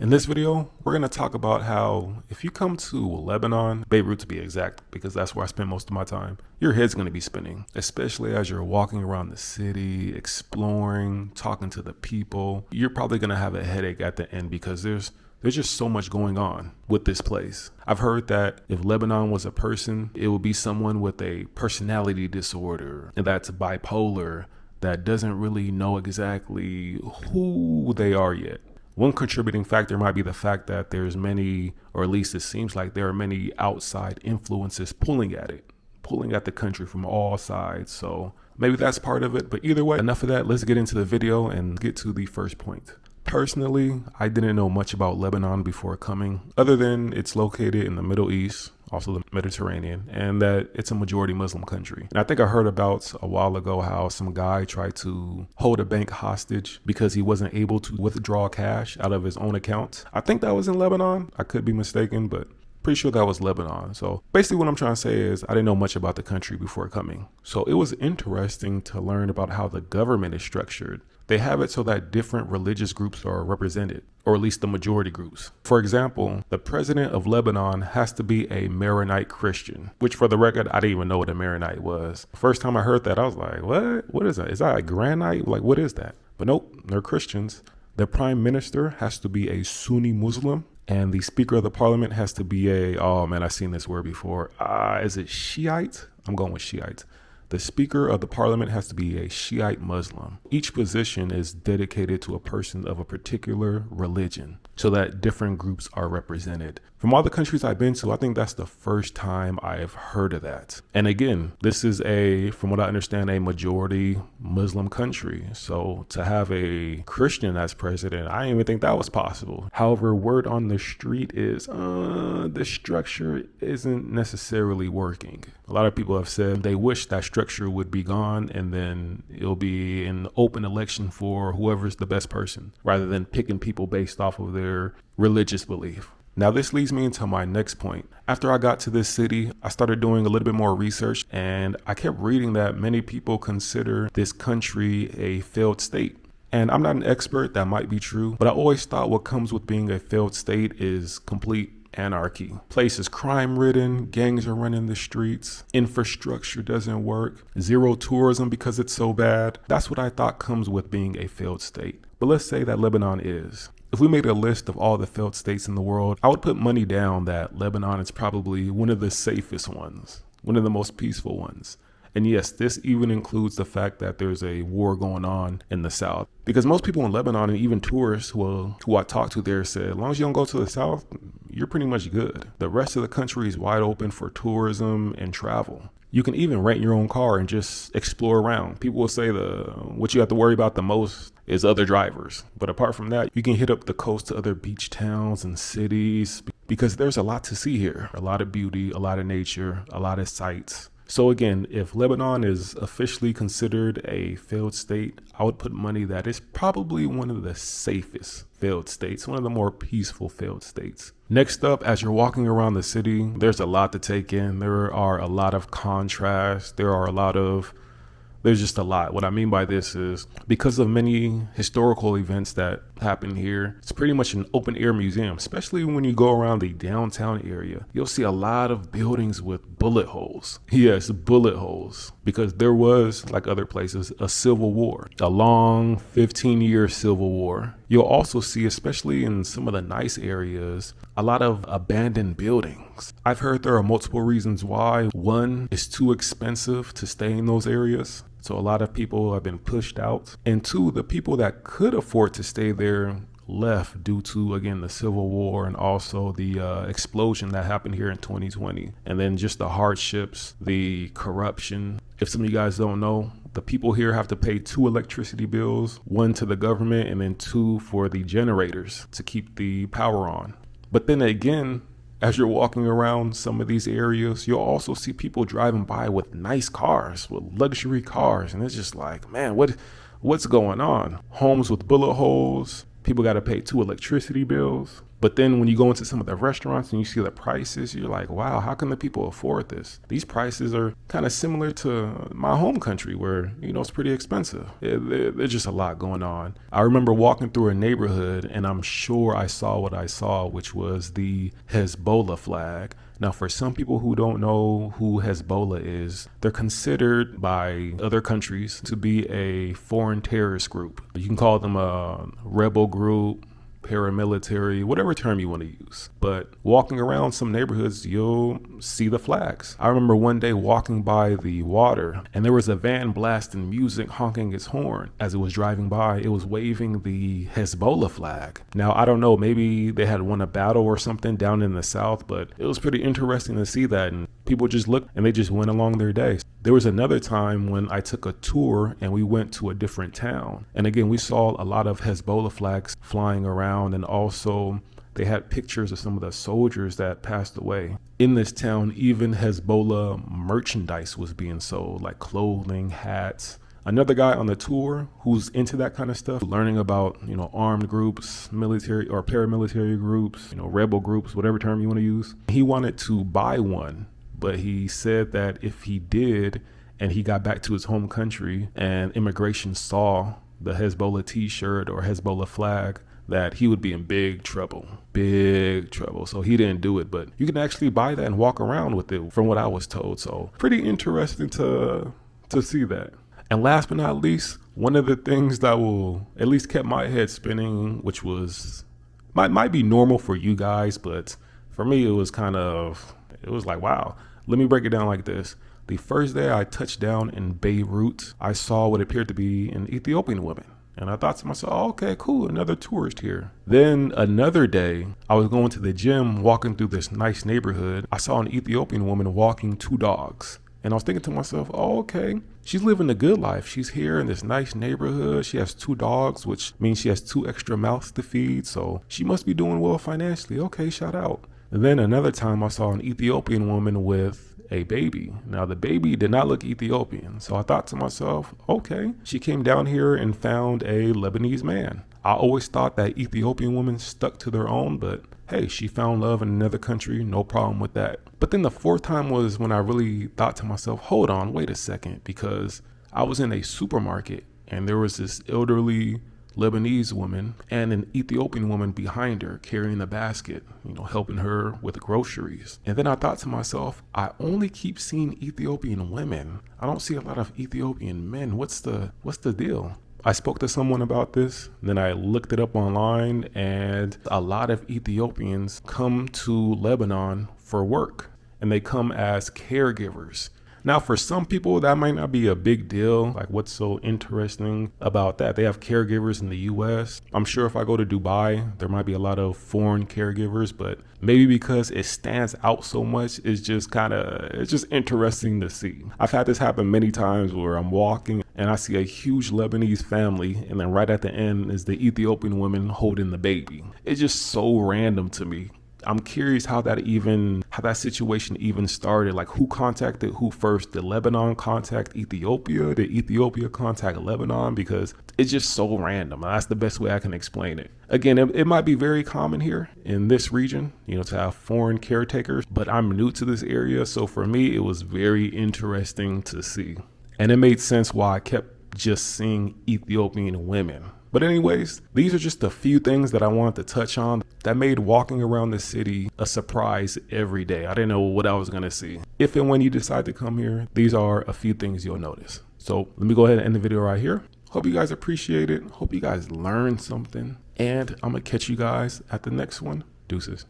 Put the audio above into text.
In this video, we're going to talk about how if you come to Lebanon, Beirut to be exact, because that's where I spend most of my time, your head's going to be spinning, especially as you're walking around the city, exploring, talking to the people. You're probably going to have a headache at the end because there's just so much going on with this place. I've heard that if Lebanon was a person, it would be someone with a personality disorder, and that's bipolar, that doesn't really know exactly who they are yet. One contributing factor might be the fact that there's many, or at least it seems like there are many outside influences pulling at the country from all sides. So maybe that's part of it. But either way, enough of that. Let's get into the video and get to the first point. Personally, I didn't know much about Lebanon before coming, other than it's located in the Middle East, also the Mediterranean, and that it's a majority Muslim country. And I think I heard about a while ago how some guy tried to hold a bank hostage because he wasn't able to withdraw cash out of his own account. I think that was in Lebanon. I could be mistaken, but pretty sure that was Lebanon. So basically what I'm trying to say is I didn't know much about the country before coming. So it was interesting to learn about how the government is structured. They have it so that different religious groups are represented, or at least the majority groups. For example, the president of Lebanon has to be a Maronite Christian, which for the record, I didn't even know what a Maronite was. First time I heard that, I was like, what? What is that? Is that a granite? Like, what is that? But nope, they're Christians. The prime minister has to be a Sunni Muslim. And the speaker of the parliament has to be I've seen this word before. Is it Shiite? I'm going with Shiite. The speaker of the parliament has to be a Shiite Muslim. Each position is dedicated to a person of a particular religion so that different groups are represented. From all the countries I've been to, I think that's the first time I've heard of that. And again, this is from what I understand, a majority Muslim country. So to have a Christian as president, I didn't even think that was possible. However, word on the street is the structure isn't necessarily working. A lot of people have said they wish that structure would be gone and then it'll be an open election for whoever's the best person rather than picking people based off of their religious belief. Now, this leads me into my next point. After I got to this city, I started doing a little bit more research, and I kept reading that many people consider this country a failed state. And I'm not an expert, that might be true, but I always thought what comes with being a failed state is complete anarchy. Place is crime ridden, gangs are running the streets, infrastructure doesn't work, zero tourism because it's so bad. That's what I thought comes with being a failed state. But let's say that Lebanon is. If we made a list of all the failed states in the world, I would put money down that Lebanon is probably one of the safest ones, one of the most peaceful ones. And yes, this even includes the fact that there's a war going on in the south. Because most people in Lebanon and even tourists who I talked to there said, as long as you don't go to the south, you're pretty much good. The rest of the country is wide open for tourism and travel. You can even rent your own car and just explore around. People will say what you have to worry about the most is other drivers. But apart from that, you can hit up the coast to other beach towns and cities because there's a lot to see here. A lot of beauty, a lot of nature, a lot of sights. So again, if Lebanon is officially considered a failed state, I would put money that it's probably one of the safest failed states, one of the more peaceful failed states. Next up, as you're walking around the city, there's a lot to take in. There are a lot of contrasts. There's just a lot. What I mean by this is because of many historical events that happen here, it's pretty much an open air museum, especially when you go around the downtown area. You'll see a lot of buildings with bullet holes. Yes, bullet holes, because there was, like other places, a civil war, a long 15-year civil war. You'll also see, especially in some of the nice areas, a lot of abandoned buildings. I've heard there are multiple reasons why. One, it's too expensive to stay in those areas. So a lot of people have been pushed out. And two, the people that could afford to stay there left due to, again, the Civil War and also the explosion that happened here in 2020. And then just the hardships, the corruption. If some of you guys don't know, the people here have to pay 2 electricity bills, 1 to the government and then 2 for the generators to keep the power on. But then again, as you're walking around some of these areas, you'll also see people driving by with nice cars, with luxury cars. And it's just like, man, what's going on? Homes with bullet holes. People got to pay 2 electricity bills. But then when you go into some of the restaurants and you see the prices, you're like, wow, how can the people afford this? These prices are kind of similar to my home country where, it's pretty expensive. There's just a lot going on. I remember walking through a neighborhood and I'm sure I saw what I saw, which was the Hezbollah flag. Now, for some people who don't know who Hezbollah is, they're considered by other countries to be a foreign terrorist group. You can call them a rebel group, paramilitary, whatever term you want to use. But walking around some neighborhoods, you'll see the flags. I remember one day walking by the water and there was a van blasting music, honking its horn. As it was driving by, it was waving the Hezbollah flag. Now, I don't know, maybe they had won a battle or something down in the south, but it was pretty interesting to see that. And people just looked and they just went along their day. There was another time when I took a tour and we went to a different town. And again, we saw a lot of Hezbollah flags flying around, and also they had pictures of some of the soldiers that passed away. In this town, even Hezbollah merchandise was being sold, like clothing, hats. Another guy on the tour who's into that kind of stuff, learning about, armed groups, military or paramilitary groups, rebel groups, whatever term you want to use. He wanted to buy one, but he said that if he did and he got back to his home country and immigration saw the Hezbollah t-shirt or Hezbollah flag, that he would be in big trouble. So he didn't do it, but you can actually buy that and walk around with it from what I was told. So pretty interesting to see that. And last but not least, one of the things that will at least kept my head spinning, which was might be normal for you guys, but for me it was like, wow. Let me break it down like this. The first day I touched down in Beirut, I saw what appeared to be an Ethiopian woman. And I thought to myself, oh, okay, cool, another tourist here. Then another day, I was going to the gym, walking through this nice neighborhood. I saw an Ethiopian woman walking 2 dogs. And I was thinking to myself, oh, okay, she's living a good life. She's here in this nice neighborhood. She has 2 dogs, which means she has 2 extra mouths to feed. So she must be doing well financially. Okay, shout out. And then another time I saw an Ethiopian woman with a baby. Now the baby did not look Ethiopian. So I thought to myself, okay, she came down here and found a Lebanese man. I always thought that Ethiopian women stuck to their own, but hey, she found love in another country, no problem with that. But then the 4th time was when I really thought to myself, hold on, wait a second, because I was in a supermarket and there was this elderly Lebanese woman and an Ethiopian woman behind her carrying a basket, helping her with groceries. And then I thought to myself, I only keep seeing Ethiopian women. I don't see a lot of Ethiopian men. What's the deal? I spoke to someone about this, then I looked it up online, and a lot of Ethiopians come to Lebanon for work, and they come as caregivers. Now, for some people, that might not be a big deal. Like, what's so interesting about that? They have caregivers in the U.S. I'm sure if I go to Dubai, there might be a lot of foreign caregivers, but maybe because it stands out so much, it's just interesting to see. I've had this happen many times where I'm walking and I see a huge Lebanese family, and then right at the end is the Ethiopian woman holding the baby. It's just so random to me. I'm curious how that situation even started. Like, who contacted who first? Did Lebanon contact Ethiopia? Did Ethiopia contact Lebanon? Because it's just so random. That's the best way I can explain it. Again, it might be very common here in this region, to have foreign caretakers, but I'm new to this area. So for me, it was very interesting to see. And it made sense why I kept just seeing Ethiopian women. But anyways, these are just a few things that I wanted to touch on that made walking around the city a surprise every day. I didn't know what I was going to see. If and when you decide to come here, these are a few things you'll notice. So let me go ahead and end the video right here. Hope you guys appreciate it. Hope you guys learned something. And I'm going to catch you guys at the next one. Deuces.